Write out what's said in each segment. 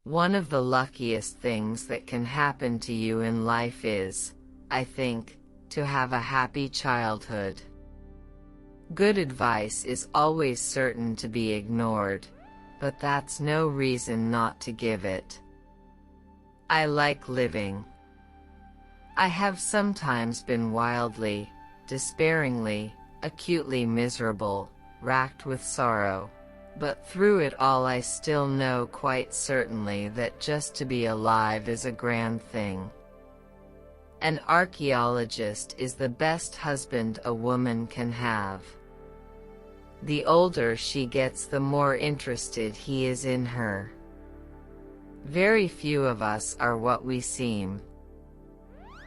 One of the luckiest things that can happen to you in life is, I think, to have a happy childhood. Good advice is always certain to be ignored, but that's no reason not to give it. I like living. I have sometimes been wildly, despairingly, acutely miserable, racked with sorrow. But through it all I still know quite certainly that just to be alive is a grand thing. An archaeologist is the best husband a woman can have. The older she gets, the more interested he is in her. Very few of us are what we seem.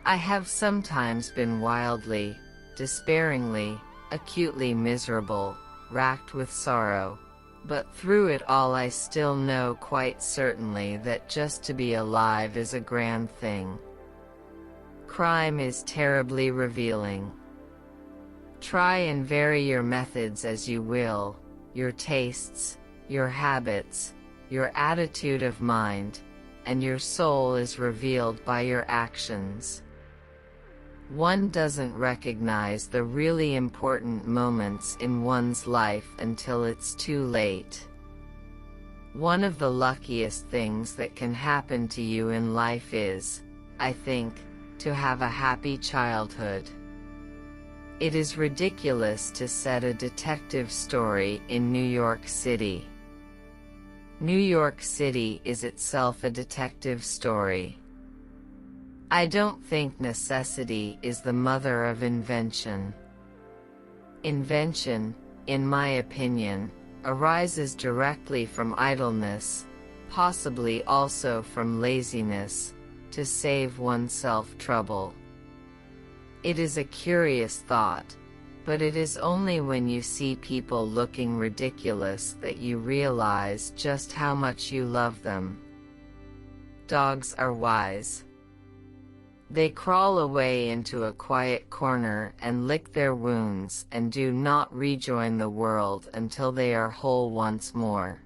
I have sometimes been wildly, despairingly, acutely miserable, racked with sorrow. But through it all I still know quite certainly that just to be alive is a grand thing. Crime is terribly revealing. Try and vary your methods as you will, your tastes, your habits, your attitude of mind, and your soul is revealed by your actions. One doesn't recognize the really important moments in one's life until it's too late. One of the luckiest things that can happen to you in life is, I think, to have a happy childhood. It is ridiculous to set a detective story in New York City. New York City is itself a detective story. I don't think necessity is the mother of invention. Invention, in my opinion, arises directly from idleness, possibly also from laziness, to save oneself trouble. It is a curious thought, but it is only when you see people looking ridiculous that you realize just how much you love them. Dogs are wise. They crawl away into a quiet corner and lick their wounds and do not rejoin the world until they are whole once more.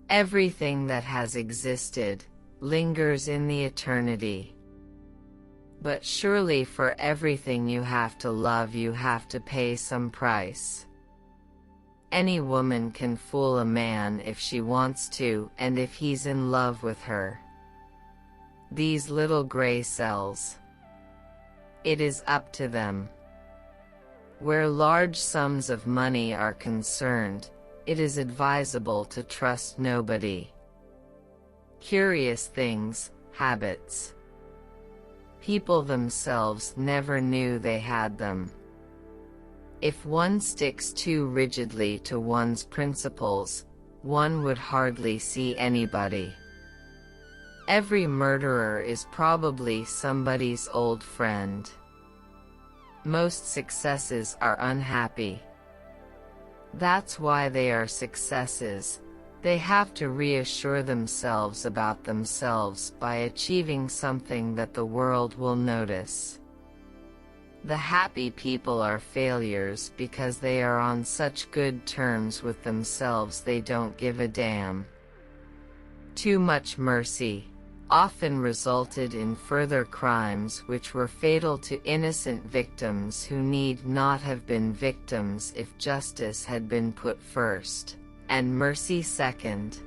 Everything that has existed lingers in the eternity. But surely for everything you have to love you have to pay some price. Any woman can fool a man if she wants to and if he's in love with her. These little gray cells. It is up to them. Where large sums of money are concerned, it is advisable to trust nobody. Curious things, habits. People themselves never knew they had them. If one sticks too rigidly to one's principles, one would hardly see anybody. Every murderer is probably somebody's old friend. Most successes are unhappy. That's why they are successes. They have to reassure themselves about themselves by achieving something that the world will notice. The happy people are failures because they are on such good terms with themselves they don't give a damn. Too much mercy often resulted in further crimes which were fatal to innocent victims who need not have been victims if justice had been put first, and mercy second.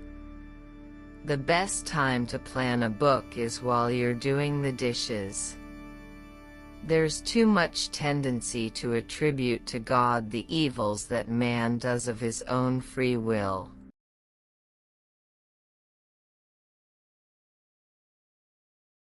The best time to plan a book is while you're doing the dishes. There's too much tendency to attribute to God the evils that man does of his own free will.